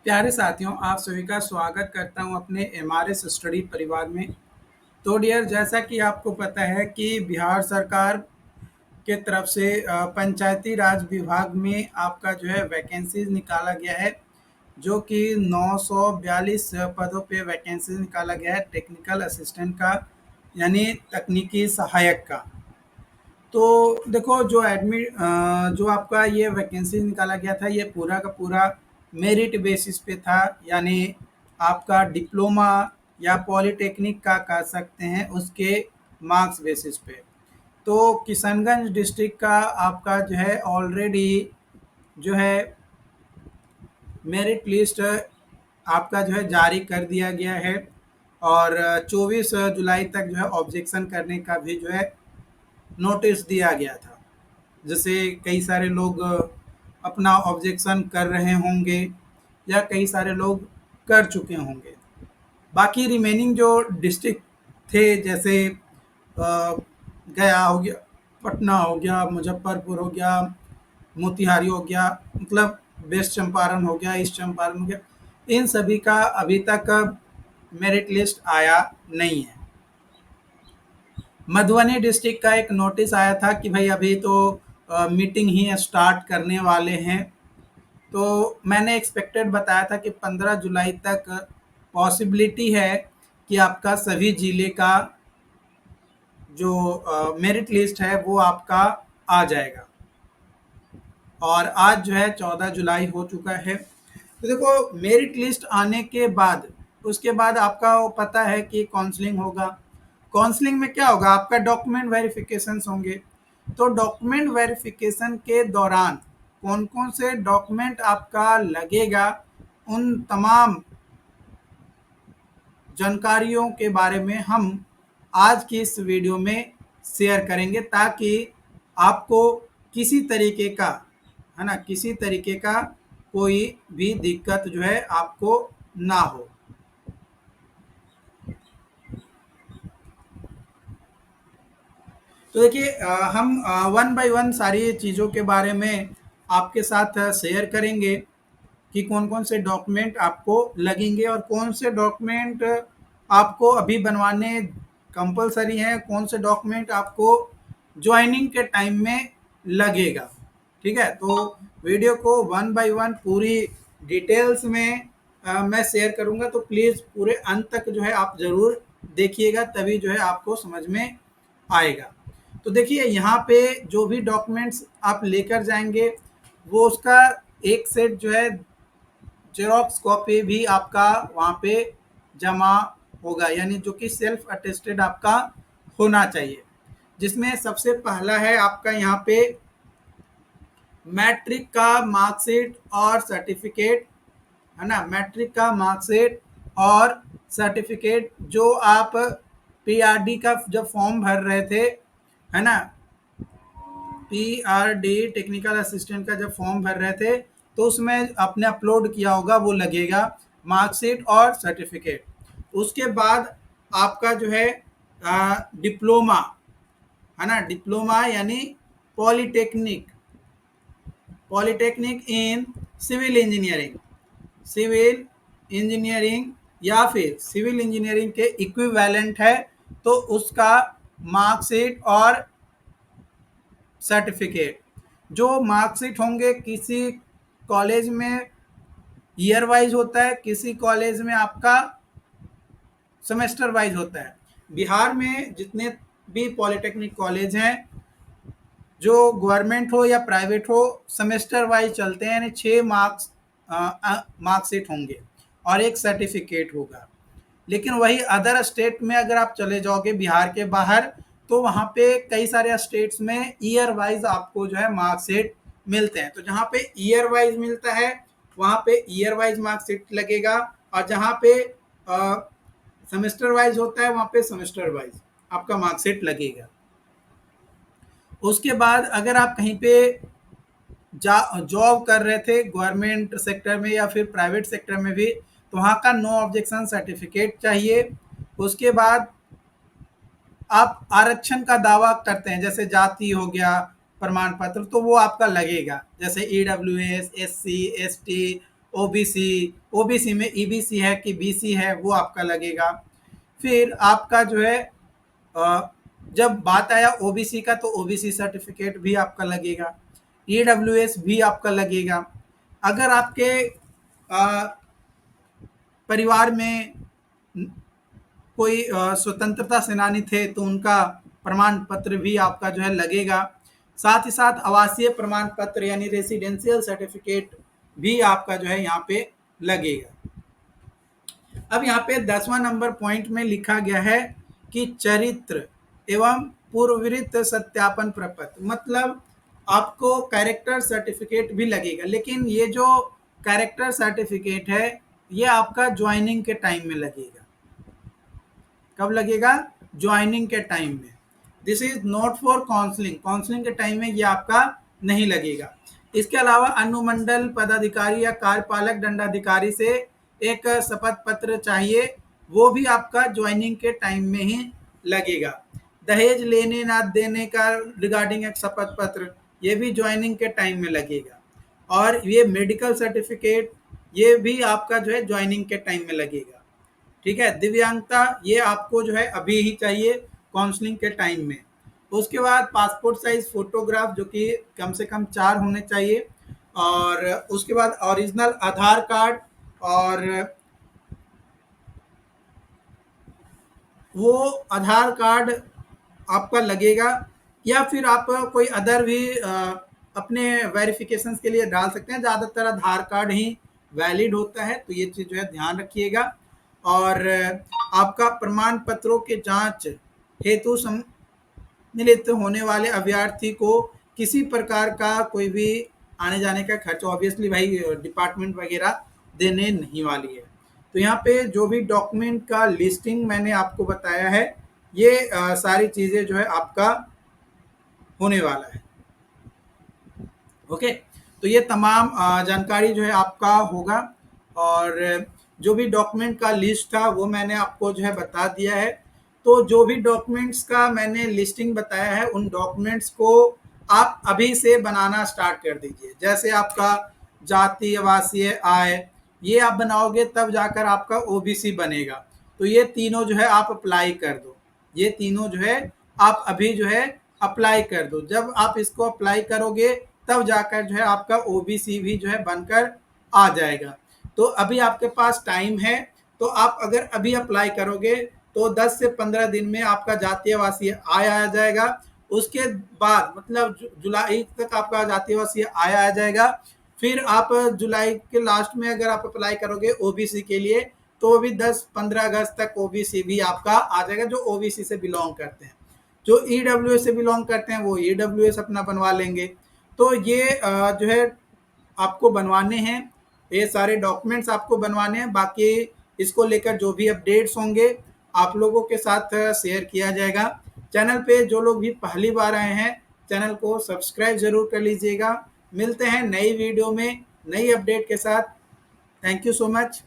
प्यारे साथियों, आप सभी का स्वागत करता हूं अपने एमआरएस स्टडी परिवार में। तो डियर, जैसा कि आपको पता है कि बिहार सरकार के तरफ से पंचायती राज विभाग में आपका जो है वैकेंसीज निकाला गया है, जो कि 942 पदों पे वैकेंसीज निकाला गया है टेक्निकल असिस्टेंट का, यानी तकनीकी सहायक का। तो देखो, जो आपका ये वैकेंसी निकाला गया था, ये पूरा का पूरा मेरिट बेसिस पे था, यानी आपका डिप्लोमा या पॉलिटेक्निक का कह सकते हैं, उसके मार्क्स बेसिस पे। तो किशनगंज डिस्ट्रिक्ट का आपका जो है ऑलरेडी जो है मेरिट लिस्ट आपका जो है जारी कर दिया गया है, और 24 जुलाई तक जो है ऑब्जेक्शन करने का भी जो है नोटिस दिया गया था। जैसे कई सारे लोग अपना ऑब्जेक्शन कर रहे होंगे, या कई सारे लोग कर चुके होंगे। बाकी रिमेनिंग जो डिस्ट्रिक्ट थे, जैसे गया हो गया, पटना हो गया, मुजफ्फरपुर हो गया, मोतिहारी हो गया, मतलब वेस्ट चंपारण हो गया, ईस्ट चंपारण हो गया, इन सभी का अभी तक मेरिट लिस्ट आया नहीं है। मधुबनी डिस्ट्रिक्ट का एक नोटिस आया था कि भाई अभी तो मीटिंग ही स्टार्ट करने वाले हैं। तो मैंने एक्सपेक्टेड बताया था कि 15 जुलाई तक पॉसिबिलिटी है कि आपका सभी जिले का जो मेरिट लिस्ट है वो आपका आ जाएगा। और आज जो है 14 जुलाई हो चुका है। तो देखो, मेरिट लिस्ट आने के बाद, उसके बाद आपका वो पता है कि काउंसलिंग होगा। काउंसलिंग में क्या होगा, आपका डॉक्यूमेंट वेरिफिकेशन होंगे। तो डॉक्यूमेंट वेरिफिकेशन के दौरान कौन कौन से डॉक्यूमेंट आपका लगेगा, उन तमाम जानकारियों के बारे में हम आज की इस वीडियो में शेयर करेंगे, ताकि आपको किसी तरीके का, है ना, किसी तरीके का कोई भी दिक्कत जो है आपको ना हो। तो देखिए, हम वन बाय वन सारी चीज़ों के बारे में आपके साथ शेयर करेंगे कि कौन कौन से डॉक्यूमेंट आपको लगेंगे, और कौन से डॉक्यूमेंट आपको अभी बनवाने कंपलसरी हैं, कौन से डॉक्यूमेंट आपको ज्वाइनिंग के टाइम में लगेगा। ठीक है, तो वीडियो को वन बाय वन पूरी डिटेल्स में मैं शेयर करूंगा, तो प्लीज़ पूरे अंत तक जो है आप ज़रूर देखिएगा, तभी जो है आपको समझ में आएगा। तो देखिए, यहाँ पे जो भी डॉक्यूमेंट्स आप लेकर जाएंगे, वो उसका एक सेट जो है जेरोक्स कॉपी भी आपका वहाँ पे जमा होगा, यानी जो कि सेल्फ अटेस्टेड आपका होना चाहिए। जिसमें सबसे पहला है आपका यहाँ पे मैट्रिक का मार्कशीट और सर्टिफिकेट, है ना। मैट्रिक का मार्कशीट और सर्टिफिकेट, जो आप पीआरडी का जब फॉर्म भर रहे थे, है ना, पीआरडी टेक्निकल असिस्टेंट का जब फॉर्म भर रहे थे, तो उसमें आपने अपलोड किया होगा, वो लगेगा मार्कशीट और सर्टिफिकेट। उसके बाद आपका जो है डिप्लोमा, है ना, डिप्लोमा यानी polytechnic, polytechnic in civil engineering, civil engineering या फिर सिविल इंजीनियरिंग के इक्विवेलेंट है, तो उसका मार्कशीट और सर्टिफिकेट। जो मार्कशीट होंगे, किसी कॉलेज में ईयर वाइज होता है, किसी कॉलेज में आपका सेमेस्टर वाइज होता है। बिहार में जितने भी पॉलिटेक्निक कॉलेज हैं, जो गवर्नमेंट हो या प्राइवेट हो, सेमेस्टर वाइज चलते हैं, यानी 6 मार्कशीट होंगे और एक सर्टिफिकेट होगा। लेकिन वही अदर स्टेट में अगर आप चले जाओगे बिहार के बाहर, तो वहाँ पे कई सारे स्टेट्स में ईयर वाइज आपको जो है मार्कशीट मिलते हैं। तो जहाँ पे ईयर वाइज मिलता है, वहाँ पे ईयर वाइज मार्कशीट लगेगा, और जहाँ पे सेमेस्टर वाइज होता है, वहाँ पे सेमेस्टर वाइज आपका मार्कशीट लगेगा। उसके बाद अगर आप कहीं पे जॉब कर रहे थे गवर्नमेंट सेक्टर में या फिर प्राइवेट सेक्टर में भी, तो वहाँ का नो ऑब्जेक्शन सर्टिफिकेट चाहिए। उसके बाद आप आरक्षण का दावा करते हैं, जैसे जाति हो गया प्रमाण पत्र, तो वो आपका लगेगा, जैसे EWS, SC, ST, OBC, OBC में ईबीसी है कि बीसी है वो आपका लगेगा। फिर आपका जो है जब बात आया ओबीसी का तो ओबीसी सर्टिफिकेट भी आपका लगेगा, ईडब्ल्यूएस भी आपका लगेगा। अगर आपके परिवार में कोई स्वतंत्रता सेनानी थे तो उनका प्रमाण पत्र भी आपका जो है लगेगा। साथ ही साथ आवासीय प्रमाण पत्र यानी रेसिडेंशियल सर्टिफिकेट भी आपका जो है यहाँ पे लगेगा। अब यहाँ पे 10वां नंबर पॉइंट में लिखा गया है कि चरित्र एवं पूर्ववृत्त सत्यापन प्रपत्र, मतलब आपको कैरेक्टर सर्टिफिकेट भी लगेगा, लेकिन ये जो कैरेक्टर सर्टिफिकेट है ये आपका ज्वाइनिंग के टाइम में लगेगा। कब लगेगा? ज्वाइनिंग के टाइम में। This is not for counselling, counselling के टाइम में ये आपका नहीं लगेगा। इसके अलावा अनुमंडल पदाधिकारी या कार्यपालक दंडाधिकारी से एक शपथ पत्र चाहिए, वो भी आपका ज्वाइनिंग के टाइम में ही लगेगा। दहेज लेने ना देने का रिगार्डिंग एक शपथ पत्र, ये भी ज्वाइनिंग के टाइम में लगेगा। और ये मेडिकल सर्टिफिकेट ये भी आपका जो है ज्वाइनिंग के टाइम में लगेगा। ठीक है, दिव्यांगता ये आपको जो है अभी ही चाहिए काउंसलिंग के टाइम में। उसके बाद पासपोर्ट साइज फोटोग्राफ जो कि कम से कम 4 होने चाहिए, और उसके बाद ओरिजिनल आधार कार्ड, और वो आधार कार्ड आपका लगेगा, या फिर आप कोई अदर भी अपने वेरिफिकेशन के लिए डाल सकते हैं। ज़्यादातर आधार कार्ड ही वैलिड होता है, तो ये चीज़ जो है ध्यान रखिएगा। और आपका प्रमाण पत्रों के जांच हेतु सम्मिलित होने वाले अभ्यर्थी को किसी प्रकार का कोई भी आने जाने का खर्च ऑब्वियसली भाई डिपार्टमेंट वगैरह देने नहीं वाली है। तो यहाँ पे जो भी डॉक्यूमेंट का लिस्टिंग मैंने आपको बताया है, ये सारी चीज़ें जो है आपका होने वाला है। ओके, तो ये तमाम जानकारी जो है आपका होगा, और जो भी डॉक्यूमेंट का लिस्ट था वो मैंने आपको जो है बता दिया है। तो जो भी डॉक्यूमेंट्स का मैंने लिस्टिंग बताया है उन डॉक्यूमेंट्स को आप अभी से बनाना स्टार्ट कर दीजिए। जैसे आपका जाति, आवासीय, आय, ये आप बनाओगे तब जाकर आपका ओबीसी बनेगा। तो ये तीनों जो है आप अप्लाई कर दो, ये तीनों जो है आप अभी जो है अप्लाई कर दो। जब आप इसको अप्लाई करोगे तब जाकर जो है आपका ओबीसी भी जो है बनकर आ जाएगा। तो अभी आपके पास टाइम है, तो आप अगर अभी अप्लाई करोगे तो 10 से 15 दिन में आपका जातीय आवासीय आय आ जाएगा। उसके बाद मतलब जुलाई तक आपका जातीय आवासीय आय आ जाएगा। फिर आप जुलाई के लास्ट में अगर आप अप्लाई करोगे ओबीसी के लिए तो भी 10-15 अगस्त तक ओबीसी भी आपका आ जाएगा, जो ओबीसी से बिलोंग करते हैं। जो ईडब्ल्यूएस से बिलोंग करते हैं वो ईडब्ल्यूएस अपना बनवा लेंगे। तो ये जो है आपको बनवाने हैं, ये सारे डॉक्यूमेंट्स आपको बनवाने हैं। बाकी इसको लेकर जो भी अपडेट्स होंगे आप लोगों के साथ शेयर किया जाएगा। चैनल पे जो लोग भी पहली बार आए हैं चैनल को सब्सक्राइब जरूर कर लीजिएगा। मिलते हैं नई वीडियो में नई अपडेट के साथ। Thank you so much.